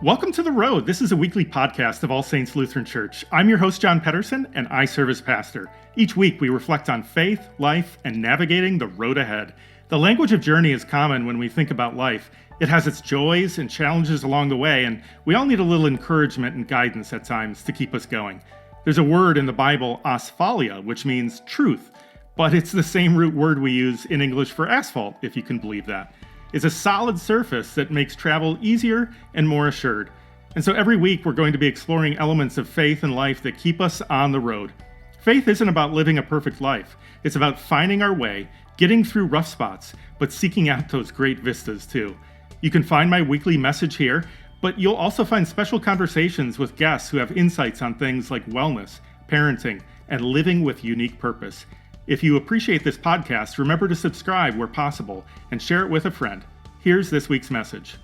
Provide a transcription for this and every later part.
Welcome to The Road. This is a weekly podcast of All Saints Lutheran Church. I'm your host, John Pedersen, and I serve as pastor. Each week, we reflect on faith, life, and navigating the road ahead. The language of journey is common when we think about life. It has its joys and challenges along the way, and we all need a little encouragement and guidance at times to keep us going. There's a word in the Bible, asphalia, which means truth, but it's the same root word we use in English for asphalt, if you can believe that. It's a solid surface that makes travel easier and more assured. And so every week we're going to be exploring elements of faith and life that keep us on the road. Faith isn't about living a perfect life. It's about finding our way, getting through rough spots, but seeking out those great vistas too. You can find my weekly message here, but you'll also find special conversations with guests who have insights on things like wellness, parenting, and living with unique purpose. If you appreciate this podcast, remember to subscribe where possible and share it with a friend. Here's this week's message.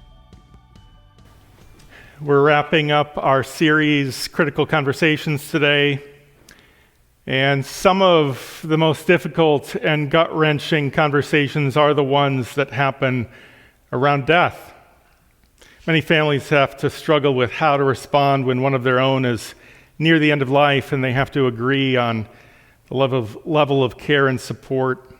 We're wrapping up our series, Critical Conversations, today. And some of the most difficult and gut-wrenching conversations are the ones that happen around death. Many families have to struggle with how to respond when one of their own is near the end of life and they have to agree on the level of care and support.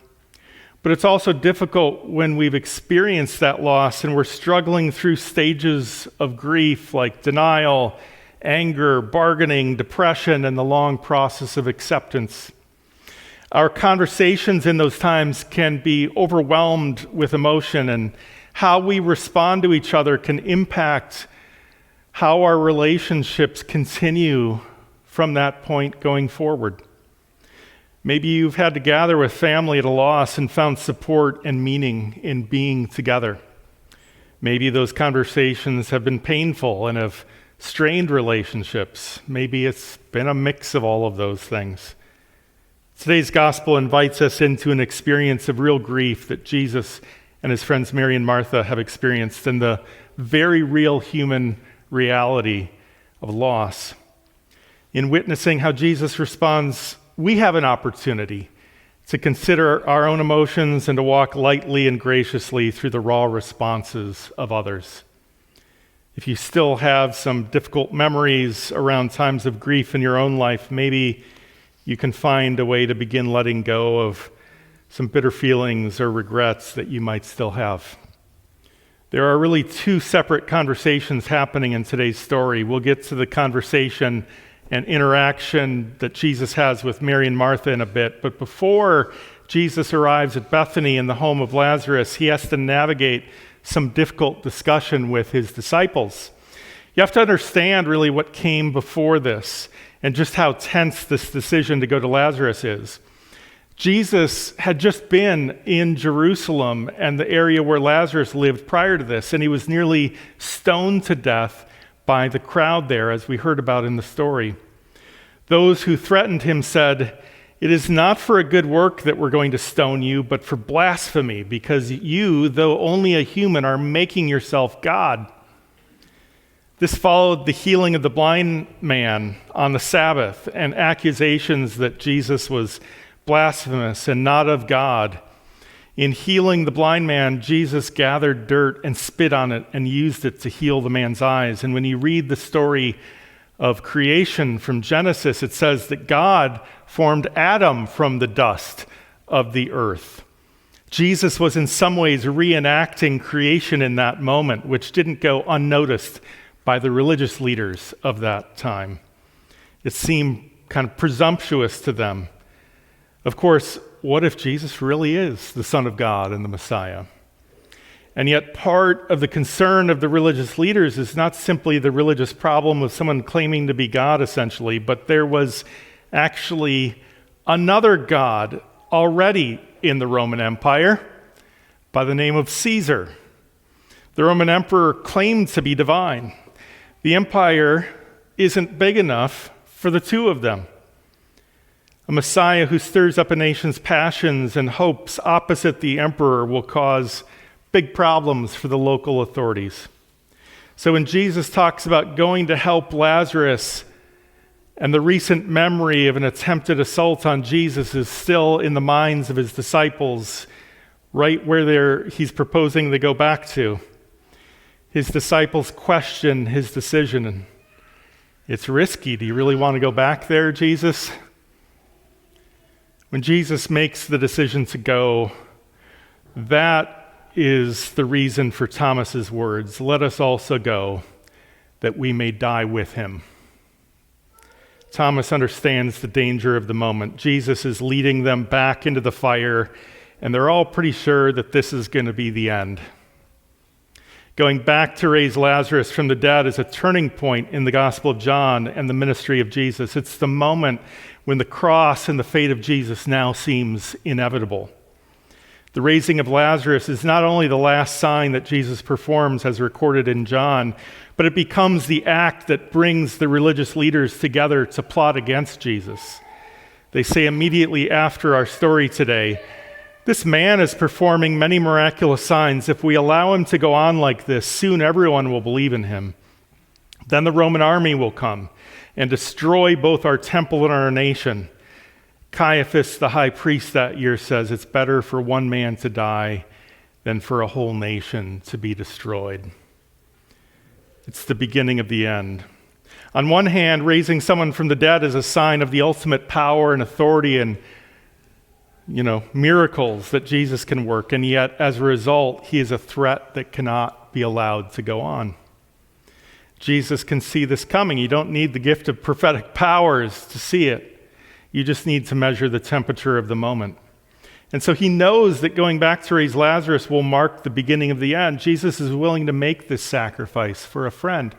But it's also difficult when we've experienced that loss and we're struggling through stages of grief like denial, anger, bargaining, depression, and the long process of acceptance. Our conversations in those times can be overwhelmed with emotion, and how we respond to each other can impact how our relationships continue from that point going forward. Maybe you've had to gather with family at a loss and found support and meaning in being together. Maybe those conversations have been painful and have strained relationships. Maybe it's been a mix of all of those things. Today's gospel invites us into an experience of real grief that Jesus and his friends Mary and Martha have experienced, and the very real human reality of loss. In witnessing how Jesus responds, we have an opportunity to consider our own emotions and to walk lightly and graciously through the raw responses of others. If you still have some difficult memories around times of grief in your own life, maybe you can find a way to begin letting go of some bitter feelings or regrets that you might still have. There are really two separate conversations happening in today's story. We'll get to the conversation and interaction that Jesus has with Mary and Martha in a bit. But before Jesus arrives at Bethany in the home of Lazarus, he has to navigate some difficult discussion with his disciples. You have to understand really what came before this and just how tense this decision to go to Lazarus is. Jesus had just been in Jerusalem and the area where Lazarus lived prior to this, and he was nearly stoned to death by the crowd there, as we heard about in the story. Those who threatened him said, "It is not for a good work that we're going to stone you, but for blasphemy, because you, though only a human, are making yourself God." This followed the healing of the blind man on the Sabbath and accusations that Jesus was blasphemous and not of God. In healing the blind man, Jesus gathered dirt and spit on it and used it to heal the man's eyes. And when you read the story of creation from Genesis, it says that God formed Adam from the dust of the earth. Jesus was in some ways reenacting creation in that moment, which didn't go unnoticed by the religious leaders of that time. It seemed kind of presumptuous to them. Of course, what if Jesus really is the Son of God and the Messiah? And yet part of the concern of the religious leaders is not simply the religious problem of someone claiming to be God, essentially, but there was actually another God already in the Roman Empire by the name of Caesar. The Roman emperor claimed to be divine. The empire isn't big enough for the two of them. A Messiah who stirs up a nation's passions and hopes opposite the emperor will cause big problems for the local authorities. So when Jesus talks about going to help Lazarus, and the recent memory of an attempted assault on Jesus is still in the minds of his disciples, right where he's proposing they go back to, His disciples question his decision. It's risky. Do you really want to go back there, Jesus? When Jesus makes the decision to go, that is the reason for Thomas's words, "Let us also go, that we may die with him." Thomas understands the danger of the moment. Jesus is leading them back into the fire, and they're all pretty sure that this is going to be the end. Going back to raise Lazarus from the dead is a turning point in the Gospel of John and the ministry of Jesus. It's the moment when the cross and the fate of Jesus now seems inevitable. The raising of Lazarus is not only the last sign that Jesus performs as recorded in John, but it becomes the act that brings the religious leaders together to plot against Jesus. They say immediately after our story today, "This man is performing many miraculous signs. If we allow him to go on like this, soon everyone will believe in him. Then the Roman army will come and destroy both our temple and our nation." Caiaphas, the high priest that year, says it's better for one man to die than for a whole nation to be destroyed. It's the beginning of the end. On one hand, raising someone from the dead is a sign of the ultimate power and authority and miracles that Jesus can work, and yet as a result, he is a threat that cannot be allowed to go on. Jesus can see this coming. You don't need the gift of prophetic powers to see it. You just need to measure the temperature of the moment. And so he knows that going back to raise Lazarus will mark the beginning of the end. Jesus is willing to make this sacrifice for a friend.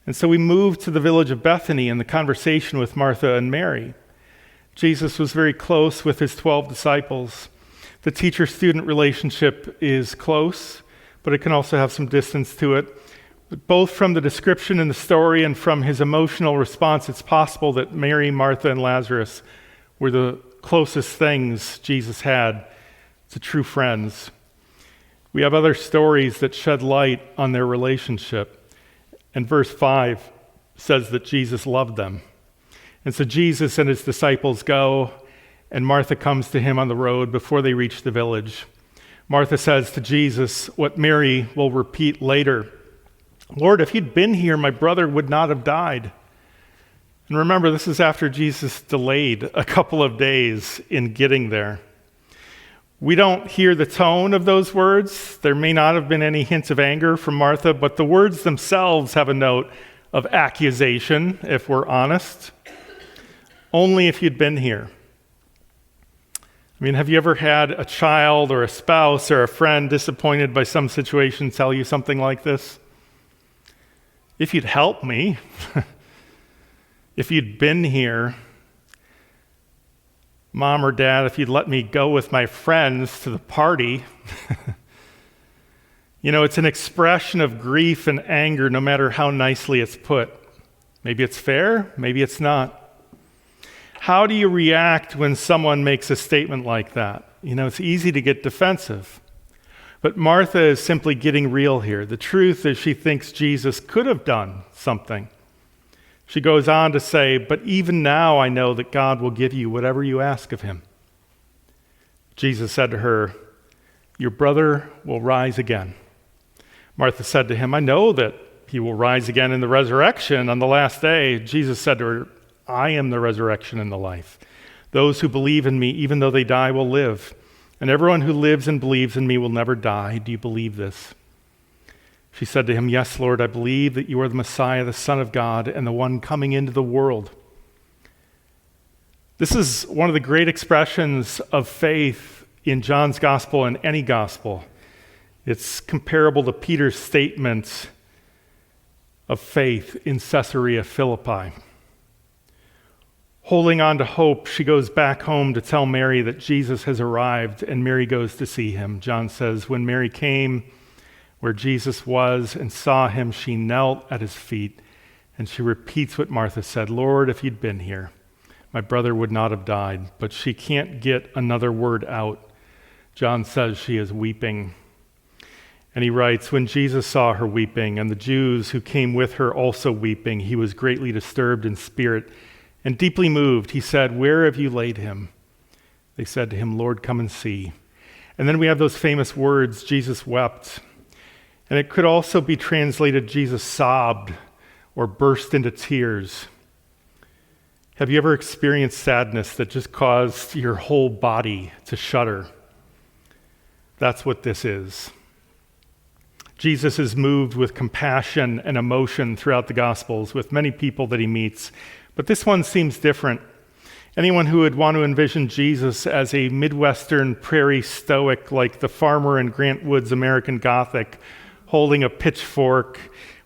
And so we move to the village of Bethany and the conversation with Martha and Mary. Jesus was very close with his 12 disciples. The teacher-student relationship is close, but it can also have some distance to it. But both from the description in the story and from his emotional response, it's possible that Mary, Martha, and Lazarus were the closest things Jesus had to true friends. We have other stories that shed light on their relationship. And verse 5 says that Jesus loved them. And so Jesus and his disciples go, and Martha comes to him on the road before they reach the village. Martha says to Jesus what Mary will repeat later, "Lord, if you'd been here, my brother would not have died." And remember, this is after Jesus delayed a couple of days in getting there. We don't hear the tone of those words. There may not have been any hints of anger from Martha, but the words themselves have a note of accusation, if we're honest. "Only if you'd been here." I mean, have you ever had a child or a spouse or a friend disappointed by some situation tell you something like this? "If you'd helped me, if you'd been here, Mom or Dad, if you'd let me go with my friends to the party." It's an expression of grief and anger, no matter how nicely it's put. Maybe it's fair, maybe it's not. How do you react when someone makes a statement like that? It's easy to get defensive. But Martha is simply getting real here. The truth is she thinks Jesus could have done something. She goes on to say, "But even now I know that God will give you whatever you ask of him." Jesus said to her, "Your brother will rise again." Martha said to him, "I know that he will rise again in the resurrection on the last day." Jesus said to her, "I am the resurrection and the life. Those who believe in me, even though they die, will live. And everyone who lives and believes in me will never die. Do you believe this?" She said to him, "Yes, Lord, I believe that you are the Messiah, the Son of God, and the one coming into the world." This is one of the great expressions of faith in John's gospel and any gospel. It's comparable to Peter's statement of faith in Caesarea Philippi. Holding on to hope, she goes back home to tell Mary that Jesus has arrived, and Mary goes to see him. John says, "When Mary came where Jesus was and saw him, she knelt at his feet, and she repeats what Martha said, 'Lord, if you'd been here, my brother would not have died.' But she can't get another word out. John says she is weeping. And he writes, "When Jesus saw her weeping, and the Jews who came with her also weeping, he was greatly disturbed in spirit, and deeply moved. He said, 'Where have you laid him?' They said to him, 'Lord, come and see.'" And then we have those famous words, Jesus wept. And it could also be translated, Jesus sobbed or burst into tears. Have you ever experienced sadness that just caused your whole body to shudder? That's what this is. Jesus is moved with compassion and emotion throughout the Gospels with many people that he meets, but this one seems different. Anyone who would want to envision Jesus as a Midwestern prairie stoic like the farmer in Grant Wood's American Gothic, holding a pitchfork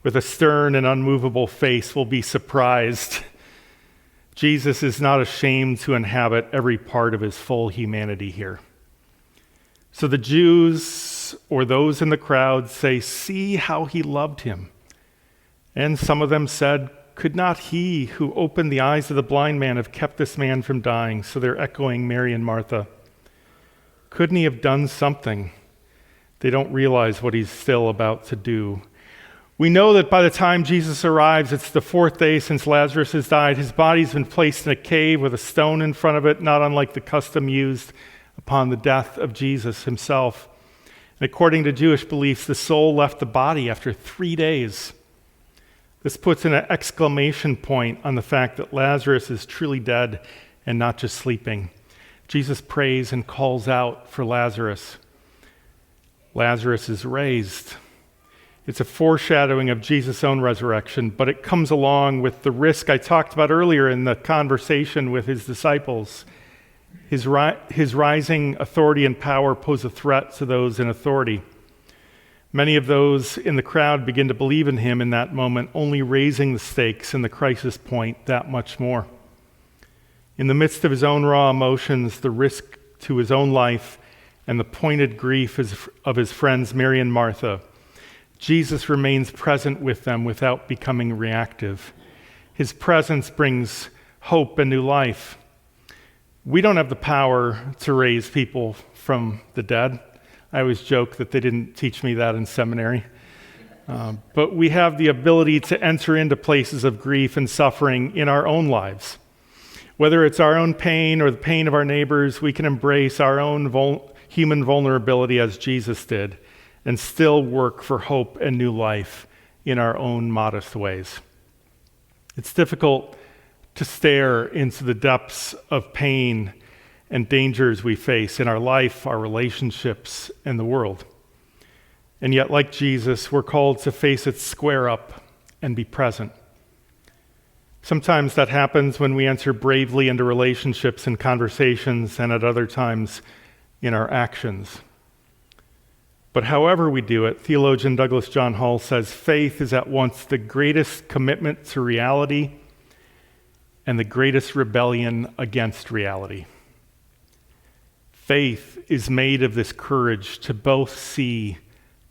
with a stern and unmovable face, will be surprised. Jesus is not ashamed to inhabit every part of his full humanity here. So the Jews or those in the crowd say, "See how he loved him." And some of them said, "Could not he who opened the eyes of the blind man have kept this man from dying?" So they're echoing Mary and Martha. Couldn't he have done something? They don't realize what he's still about to do. We know that by the time Jesus arrives, it's the fourth day since Lazarus has died. His body's been placed in a cave with a stone in front of it, not unlike the custom used upon the death of Jesus himself. And according to Jewish beliefs, the soul left the body after 3 days. This puts an exclamation point on the fact that Lazarus is truly dead and not just sleeping. Jesus prays and calls out for Lazarus. Lazarus is raised. It's a foreshadowing of Jesus' own resurrection, but it comes along with the risk I talked about earlier in the conversation with his disciples. His rising authority and power pose a threat to those in authority. Many of those in the crowd begin to believe in him in that moment, only raising the stakes in the crisis point that much more. In the midst of his own raw emotions, the risk to his own life, and the pointed grief of his friends Mary and Martha, Jesus remains present with them without becoming reactive. His presence brings hope and new life. We don't have the power to raise people from the dead. I always joke that they didn't teach me that in seminary. But we have the ability to enter into places of grief and suffering in our own lives. Whether it's our own pain or the pain of our neighbors, we can embrace our own human vulnerability as Jesus did and still work for hope and new life in our own modest ways. It's difficult to stare into the depths of pain and dangers we face in our life, our relationships, and the world. And yet, like Jesus, we're called to face it square up and be present. Sometimes that happens when we enter bravely into relationships and conversations, and at other times in our actions. But however we do it, theologian Douglas John Hall says, faith is at once the greatest commitment to reality and the greatest rebellion against reality. Faith is made of this courage to both see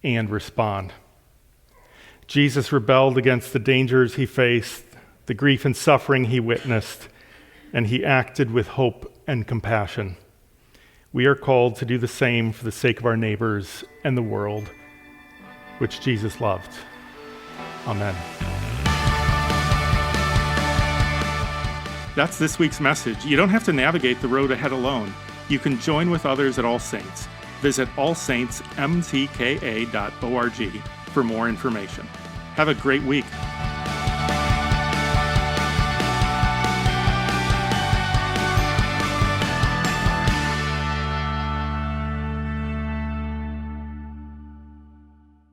and respond. Jesus rebelled against the dangers he faced, the grief and suffering he witnessed, and he acted with hope and compassion. We are called to do the same for the sake of our neighbors and the world, which Jesus loved. Amen. That's this week's message. You don't have to navigate the road ahead alone. You can join with others at All Saints. Visit allsaintsmtka.org for more information. Have a great week.